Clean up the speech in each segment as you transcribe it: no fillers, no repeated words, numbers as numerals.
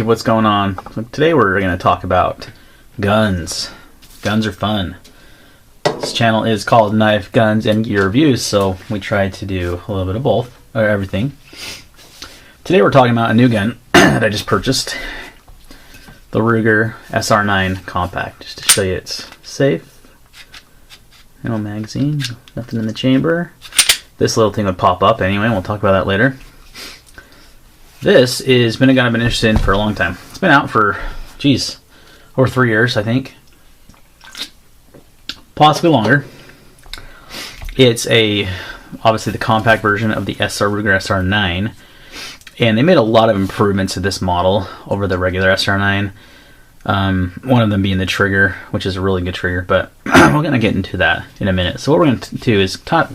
What's going on? So today we're going to talk about guns. Guns are fun. This channel is called Knife, Guns, and Gear Reviews, so we try to do a little bit of both, or everything. Today we're talking about a new gun that I just purchased, the Ruger SR9 Compact. Just to show you it's safe. No magazine, nothing in the chamber. This little thing would pop up anyway, we'll talk about that later. This has been a gun I've been interested in for a long time. It's been out for, geez, over 3 years, I think. Possibly longer. It's obviously the compact version of the Ruger SR9. And they made a lot of improvements to this model over the regular SR9. One of them being the trigger, which is a really good trigger, but we're going to get into that in a minute. So what we're going to do is talk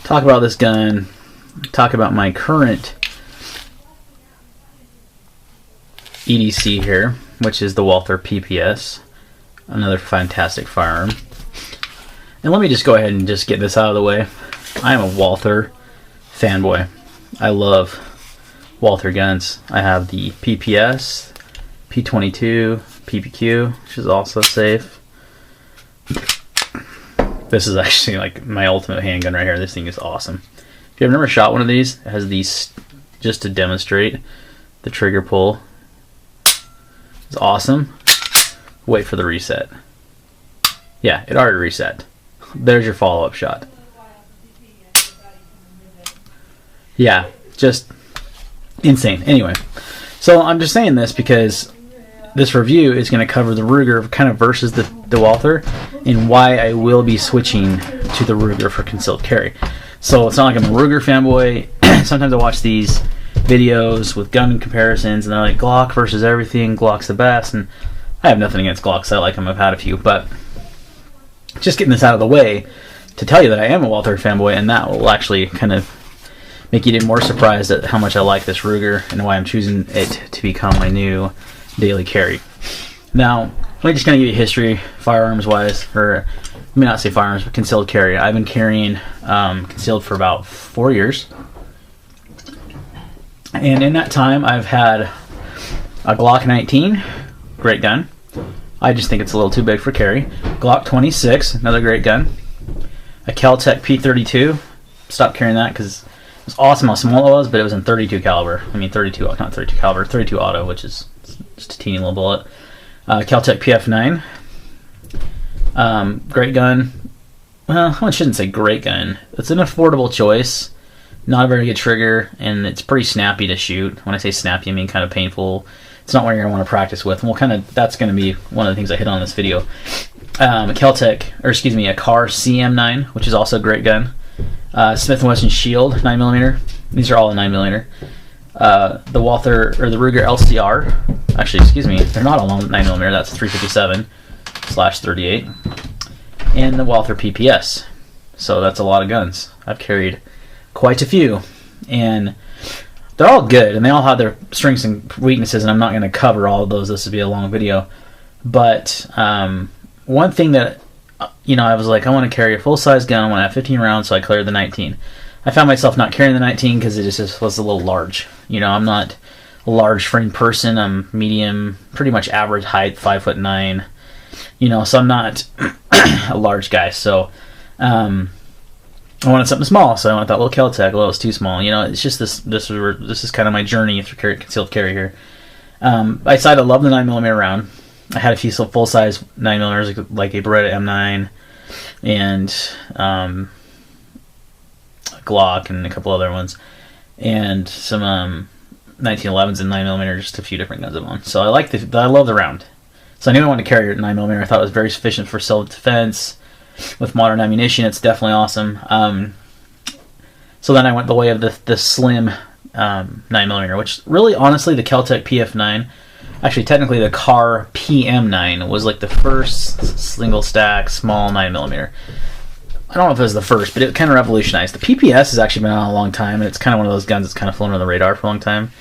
about this gun, talk about my current EDC here, which is the Walther PPS, another fantastic firearm. And let me just go ahead and just get this out of the way. I am a Walther fanboy. I love Walther guns. I have the PPS, P22, PPQ, which is also safe. This is actually like my ultimate handgun right here. This thing is awesome. If you've never shot one of these, it has these just to demonstrate the trigger pull. It's awesome. Wait for the reset. Yeah, it already reset. There's your follow-up shot. Yeah, just insane. Anyway, so I'm just saying this because this review is going to cover the Ruger kind of versus the Walther, and why I will be switching to the Ruger for concealed carry. So it's not like I'm a Ruger fanboy. Sometimes I watch these videos with gun comparisons and they're like Glock versus everything, Glock's the best, and I have nothing against Glocks. I like them, I've had a few, but just getting this out of the way to tell you that I am a Walther fanboy, and that will actually kind of make you even more surprised at how much I like this Ruger and why I'm choosing it to become my new daily carry. Now, let me just kind of give you history, firearms wise, or let me not say firearms, but concealed carry. I've been carrying concealed for about 4 years. And in that time, I've had a Glock 19, great gun. I just think it's a little too big for carry. Glock 26, another great gun. A Kel-Tec P32, stopped carrying that because it was awesome how small it was, but it was in 32 caliber. I mean 32, not 32 caliber, 32 auto, which is just a teeny little bullet. Kel-Tec PF9, great gun. Well, I shouldn't say great gun. It's an affordable choice. Not a very good trigger, and it's pretty snappy to shoot. When I say snappy, I mean kind of painful. It's not what you're going to want to practice with. And that's going to be one of the things I hit on in this video. A Kel-Tec, or excuse me, a Car CM9, which is also a great gun. Smith & Wesson Shield 9mm. These are all a 9mm. The Walther, or the Ruger LCR. Actually, excuse me, they're not all 9mm. That's 357/38. And the Walther PPS. So that's a lot of guns. I've carried quite a few, and they're all good, and they all have their strengths and weaknesses, and I'm not going to cover all of those. This would be a long video, but one thing that I was like, I want to carry a full-size gun. I want to have 15 rounds, so I cleared the 19. I found myself not carrying the 19 because it just was a little large. I'm not a large frame person. I'm medium, pretty much average height, 5'9". So I'm not a large guy. So I wanted something small, so I went that little Kel-Tec. Well, it was too small. It's just this is kind of my journey through concealed carry here. I decided I love the 9mm round. I had a few full-size 9mm, like a Beretta M9 and a Glock and a couple other ones, and some 1911s and 9mm, just a few different guns of them. So I love the round. So I knew I wanted to carry a 9mm. I thought it was very sufficient for self-defense. With modern ammunition, it's definitely awesome. So then I went the way of the slim 9mm, which really, honestly, the Kel-Tec PF9, actually technically the Car PM9 was like the first single stack small 9mm. I don't know if it was the first, but it kind of revolutionized. The PPS has actually been out a long time, and it's kind of one of those guns that's kind of flown under the radar for a long time,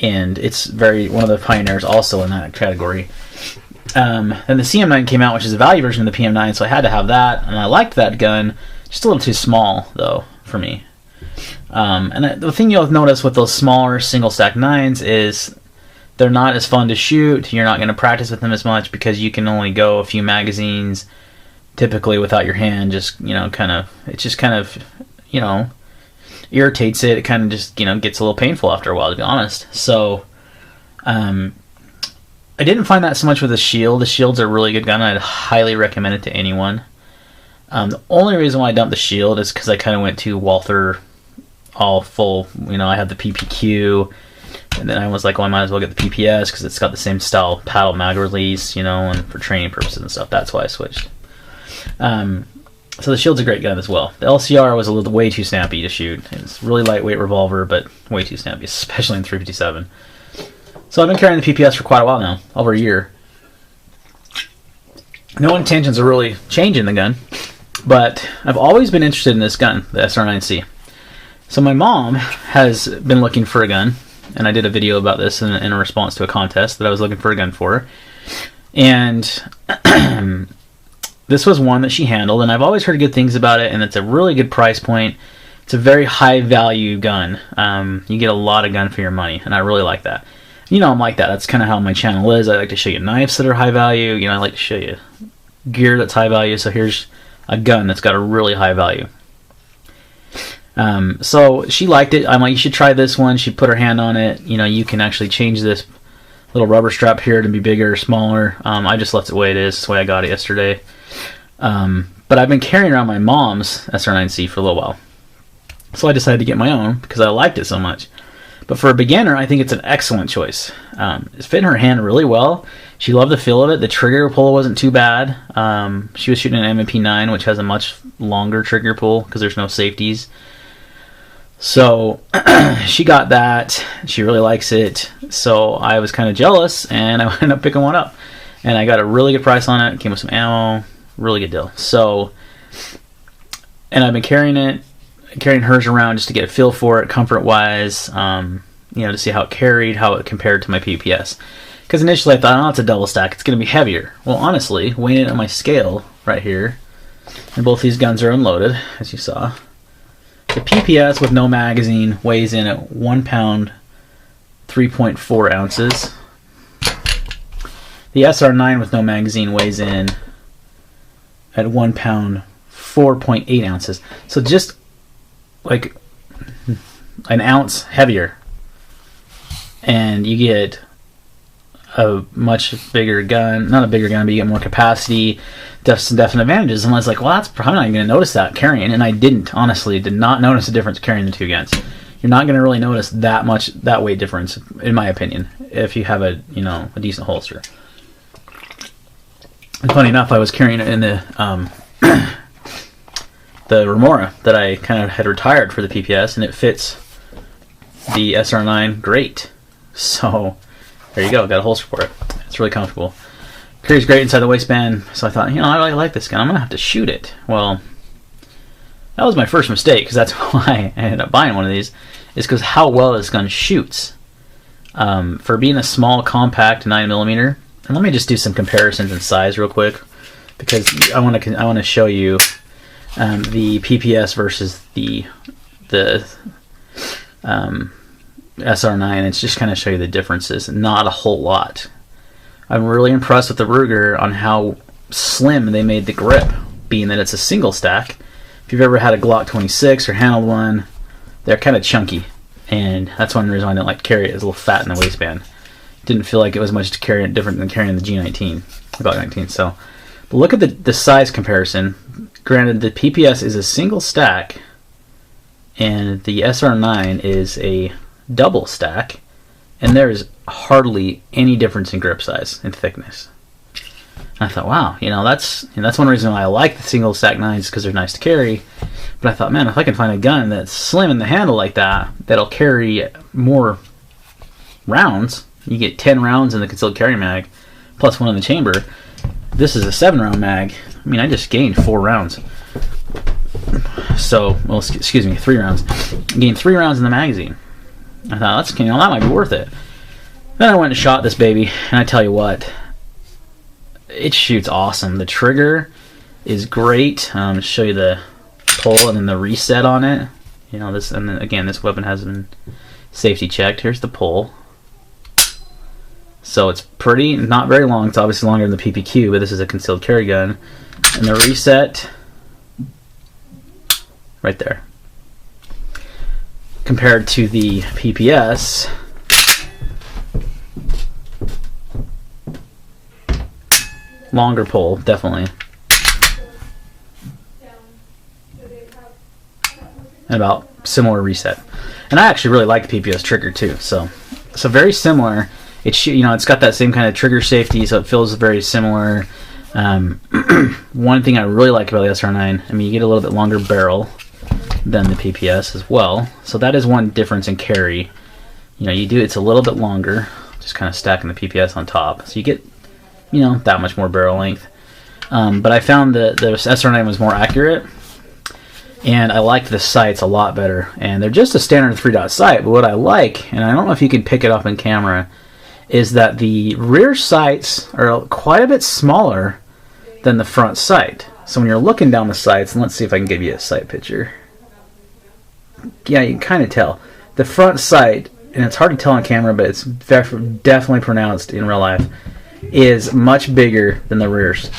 and it's one of the pioneers also in that category. Then the CM9 came out, which is a value version of the PM9, so I had to have that, and I liked that gun. Just a little too small, though, for me. And the thing you'll notice with those smaller single stack 9s is they're not as fun to shoot. You're not going to practice with them as much because you can only go a few magazines typically without your hand. Just, you know, it just kind of, you know, irritates it. It kind of just, you know, gets a little painful after a while, to be honest. So I didn't find that so much with the Shield. The Shield's a really good gun. I'd highly recommend it to anyone. The only reason why I dumped the Shield is because I kind of went to Walther all full. You know, I had the PPQ, and then I was like, well, I might as well get the PPS because it's got the same style paddle mag release, you know, and for training purposes and stuff. That's why I switched. So the Shield's a great gun as well. The LCR was way too snappy to shoot. It's a really lightweight revolver, but way too snappy, especially in 357. So I've been carrying the PPS for quite a while now, over a year. No intentions of really changing the gun, but I've always been interested in this gun, the SR9c. So my mom has been looking for a gun, and I did a video about this in a response to a contest that I was looking for a gun for. And this was one that she handled, and I've always heard good things about it, and it's a really good price point. It's a very high value gun. You get a lot of gun for your money, and I really like that. You know, I'm like that. That's kind of how my channel is. I like to show you knives that are high value. You know, I like to show you gear that's high value. So here's a gun that's got a really high value. So she liked it. I'm like, you should try this one. She put her hand on it. You know, you can actually change this little rubber strap here to be bigger or smaller. I just left it the way it is. That's the way I got it yesterday. But I've been carrying around my mom's SR9c for a little while. So I decided to get my own because I liked it so much. But for a beginner, I think it's an excellent choice. It's fitting her hand really well. She loved the feel of it. The trigger pull wasn't too bad. She was shooting an M&P9, which has a much longer trigger pull because there's no safeties. So she got that. She really likes it. So I was kind of jealous, and I ended up picking one up. And I got a really good price on it. It came with some ammo. Really good deal. So, and I've been carrying hers around just to get a feel for it, comfort-wise, you know, to see how it carried, how it compared to my PPS. Because initially I thought, oh, it's a double stack, it's going to be heavier. Well, honestly, weighing it on my scale right here, and both these guns are unloaded, as you saw. The PPS with no magazine weighs in at 1 pound, 3.4 ounces. The SR9 with no magazine weighs in at 1 pound, 4.8 ounces. So just like an ounce heavier, and you get a much bigger gun. Not a bigger gun, but you get more capacity, some definite advantages. And I was like, well, that's probably not even going to notice that carrying, and I didn't. Honestly, did not notice the difference carrying the two guns. You're not going to really notice that weight difference, in my opinion, if you have a decent holster. And funny enough, I was carrying it in the Remora that I kind of had retired for the PPS, and it fits the SR9 great. So there you go, got a holster for it. It's really comfortable. Carries great inside the waistband, so I thought, you know, I really like this gun. I'm going to have to shoot it. Well, that was my first mistake, because that's why I ended up buying one of these, is because how well this gun shoots. For being a small, compact 9mm, and let me just do some comparisons in size real quick, because I want to show you the PPS versus the SR9. It's just kind of show you the differences. Not a whole lot. I'm really impressed with the Ruger on how slim they made the grip, being that it's a single stack. If you've ever had a Glock 26 or handled one, they're kind of chunky, and that's one reason I didn't like to carry it. It's a little fat in the waistband. Didn't feel like it was much to carry it different than carrying the G19, Glock 19. So, but look at the size comparison. Granted, the PPS is a single stack, and the SR9 is a double stack, and there is hardly any difference in grip size and thickness. And I thought, wow, you know, that's one reason why I like the single stack 9s, because they're nice to carry. But I thought, man, if I can find a gun that's slim in the handle like that, that'll carry more rounds. You get 10 rounds in the concealed carry mag, plus one in the chamber. This is a 7-round mag. I mean, I just gained 4 rounds. So, well, excuse me, 3 rounds. I gained 3 rounds in the magazine. I thought, that might be worth it. Then I went and shot this baby, and I tell you what, it shoots awesome. The trigger is great. Show you the pull and then the reset on it. You know, this, and then again, this weapon has been safety checked. Here's the pull. So it's pretty, not very long. It's obviously longer than the PPQ, but this is a concealed carry gun. And the reset, right there. Compared to the PPS, longer pull, definitely. And about similar reset. And I actually really like the PPS trigger too. So very similar. It's, you know, it's got that same kind of trigger safety, so it feels very similar. One thing I really like about the SR9, I mean, you get a little bit longer barrel than the PPS as well. So that is one difference in carry. You know, it's a little bit longer, just kind of stacking the PPS on top. So you get, you know, that much more barrel length. But I found that the SR9 was more accurate, and I liked the sights a lot better. And they're just a standard 3-dot sight, but what I like, and I don't know if you can pick it up in camera, is that the rear sights are quite a bit smaller than the front sight. So when you're looking down the sights, and let's see if I can give you a sight picture. Yeah, you can kind of tell. The front sight, and it's hard to tell on camera, but it's definitely pronounced in real life, is much bigger than the rears.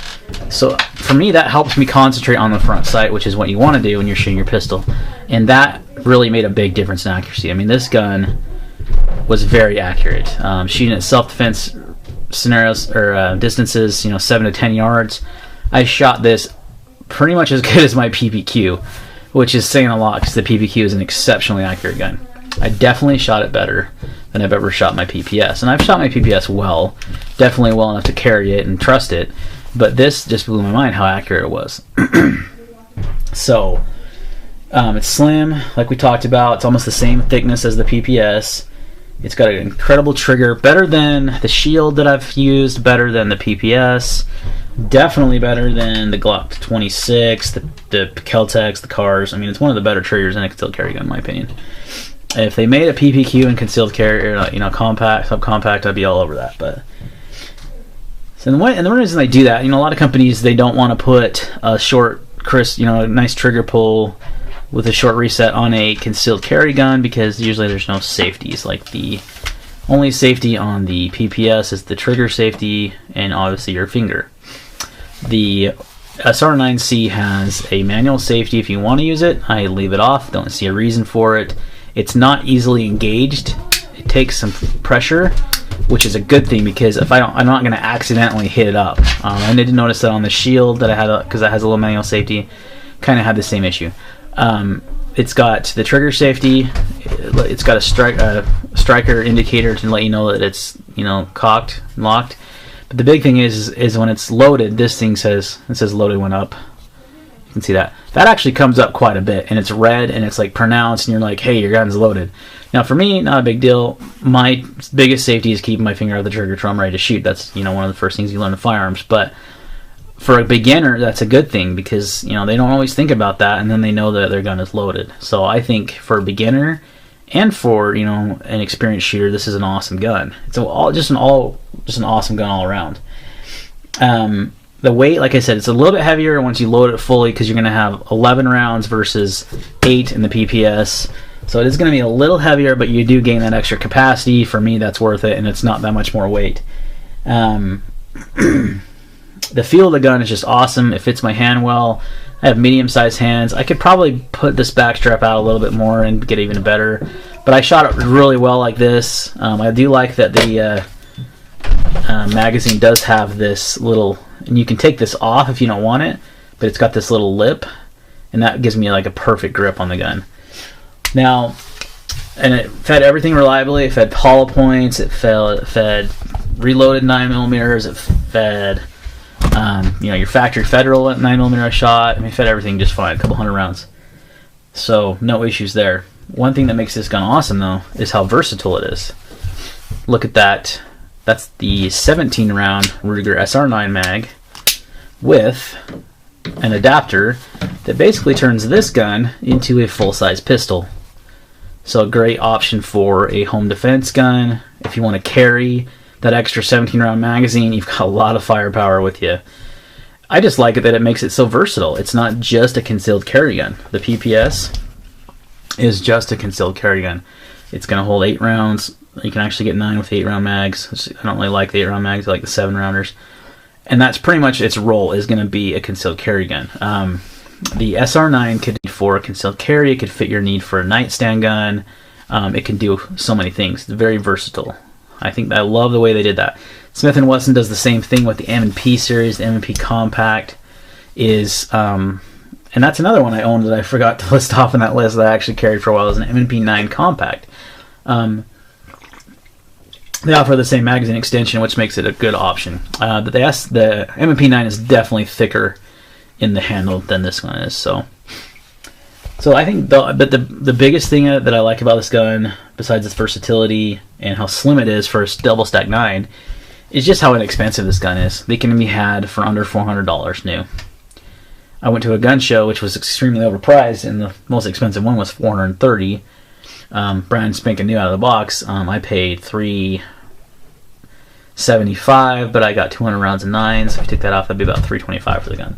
So for me, that helps me concentrate on the front sight, which is what you want to do when you're shooting your pistol. And that really made a big difference in accuracy. I mean, this gun was very accurate. Shooting at self-defense scenarios or distances, you know, 7 to 10 yards, I shot this pretty much as good as my PPQ, which is saying a lot because the PPQ is an exceptionally accurate gun. I definitely shot it better than I've ever shot my PPS, and I've shot my PPS well, definitely well enough to carry it and trust it, but this just blew my mind how accurate it was. So it's slim, like we talked about. It's almost the same thickness as the PPS. It's got an incredible trigger, better than the Shield that I've used, better than the PPS, definitely better than the Glock 26, the Keltex, the Cars. I mean, it's one of the better triggers in a concealed carry gun, in my opinion. If they made a PPQ and concealed carry, or, you know, compact, subcompact, I'd be all over that. But so the reason they do that, you know, a lot of companies, they don't want to put a short, crisp, you know, a nice trigger pull with a short reset on a concealed carry gun, because usually there's no safeties. Like, the only safety on the PPS is the trigger safety and obviously your finger. The SR9c has a manual safety if you want to use it. I leave it off, don't see a reason for it. It's not easily engaged. It takes some pressure, which is a good thing, because if I'm not going to accidentally hit it up. I did notice that on the Shield that I had, because it has a little manual safety, kind of had the same issue. It's got the trigger safety. It's got a striker indicator to let you know that it's, you know, cocked and locked. But the big thing is when it's loaded, this thing says loaded when up. You can see that. That actually comes up quite a bit, and it's red, and it's like pronounced, and you're like, hey, your gun's loaded. Now for me, not a big deal. My biggest safety is keeping my finger out of the trigger till I'm ready to shoot. That's, you know, one of the first things you learn in firearms. But for a beginner, that's a good thing, because, you know, they don't always think about that, and then they know that their gun is loaded. So I think for a beginner and for, you know, an experienced shooter, this is an awesome gun. It's just an awesome gun all around. The weight, like I said, it's a little bit heavier once you load it fully, because you're going to have 11 rounds versus 8 in the PPS. So it is going to be a little heavier, but you do gain that extra capacity. For me, that's worth it, and it's not that much more weight. The feel of the gun is just awesome. It fits my hand well. I have medium-sized hands. I could probably put this back strap out a little bit more and get even better, but I shot it really well like this. I do like that the magazine does have this little, and you can take this off if you don't want it, but it's got this little lip, and that gives me like a perfect grip on the gun. Now, and it fed everything reliably. It fed hollow points. It fed reloaded 9mm. It fed you know, your factory Federal 9mm I shot. I mean, it fed everything just fine, a couple hundred rounds. So no issues there. One thing that makes this gun awesome, though, is how versatile it is. Look at that. That's the 17-round Ruger SR9 mag with an adapter that basically turns this gun into a full-size pistol. So a great option for a home defense gun. If you want to carry that extra 17-round magazine, you've got a lot of firepower with you. I just like it that it makes it so versatile. It's not just a concealed carry gun. The PPS is just a concealed carry gun. It's going to hold 8 rounds You can actually get 9 with 8-round mags. I don't really like the 8-round mags. I like the 7-rounders. And that's pretty much its role, is going to be a concealed carry gun. The SR9 could be for a concealed carry. It could fit your need for a nightstand gun. It can do so many things. It's very versatile. I love the way they did that. Smith & Wesson does the same thing with the M&P series. The M&P Compact is, and that's another one I owned that I forgot to list off on that list that I actually carried for a while, is an M&P 9 Compact. They offer the same magazine extension, which makes it a good option. But the M&P 9 is definitely thicker in the handle than this one is. So I think the biggest thing that I like about this gun, besides its versatility and how slim it is for a double stack 9, is just how inexpensive this gun is. They can be had for under $400 new. I went to a gun show which was extremely overpriced, and the most expensive one was $430. Brand spanking new out of the box. I paid $375, but I got 200 rounds of 9s. So if you take that off, that'd be about $325 for the gun.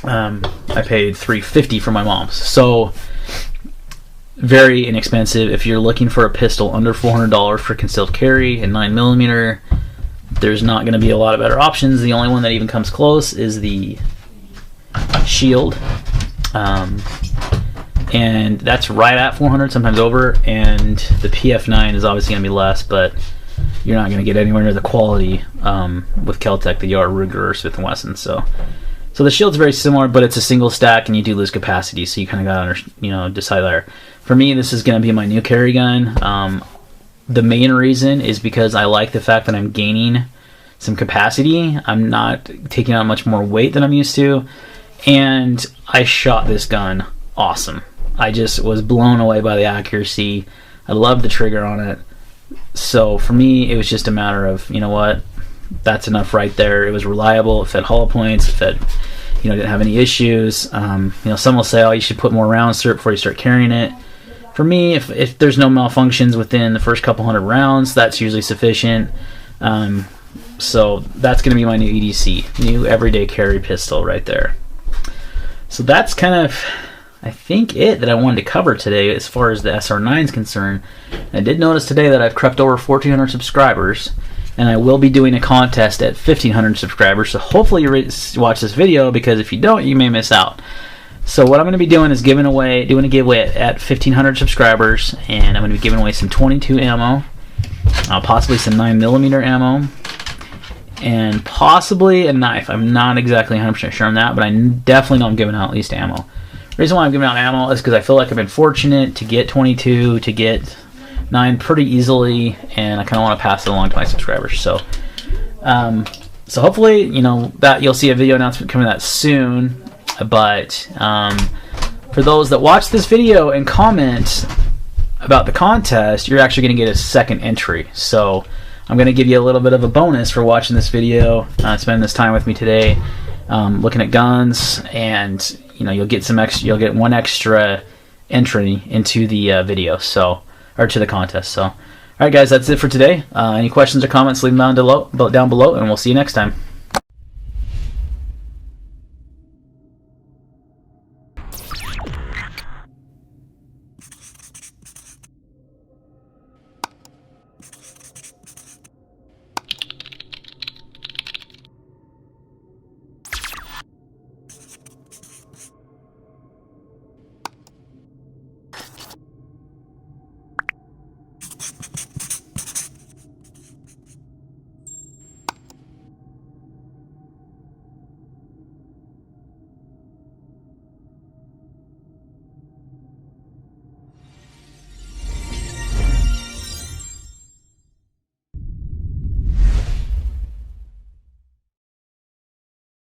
I paid $350 for my mom's. So very inexpensive. If you're looking for a pistol under $400 for concealed carry and 9mm, there's not going to be a lot of better options. The only one that even comes close is the Shield. And that's right at $400, sometimes over. And the PF9 is obviously going to be less, but you're not going to get anywhere near the quality with Kel-Tec that you are Ruger or Smith & Wesson. So the Shield's very similar, but it's a single stack, and you do lose capacity, so you kind of got to decide there. For me, this is going to be my new carry gun. The main reason is because I like the fact that I'm gaining some capacity. I'm not taking on much more weight than I'm used to, and I shot this gun awesome. I just was blown away by the accuracy. I love the trigger on it. So for me, it was just a matter of, you know what, that's enough right there. It was reliable. It fed hollow points. It fed, didn't have any issues. Some will say, oh, you should put more rounds through it before you start carrying it. For me, if there's no malfunctions within the first couple hundred rounds, that's usually sufficient. So that's going to be my new EDC, new everyday carry pistol right there. So that's kind of, I think, it that I wanted to cover today as far as the SR9 is concerned. I did notice today that I've crept over 1,400 subscribers, and I will be doing a contest at 1,500 subscribers, so hopefully you watch this video, because if you don't, you may miss out. So what I'm going to be doing is doing a giveaway at 1,500 subscribers, and I'm going to be giving away some 22 ammo, possibly some 9mm ammo, and possibly a knife. I'm not exactly 100% sure on that, but I definitely know I'm giving out at least ammo. The reason why I'm giving out ammo is because I feel like I've been fortunate to get 22, to get 9 pretty easily, and I kind of want to pass it along to my subscribers. So hopefully, that you'll see a video announcement coming out soon. But for those that watch this video and comment about the contest, you're actually going to get a second entry. So I'm going to give you a little bit of a bonus for watching this video, spending this time with me today, looking at guns, and you'll get some extra. You'll get one extra entry into the video, or to the contest. So, all right, guys, that's it for today. Any questions or comments, leave them down below, and we'll see you next time.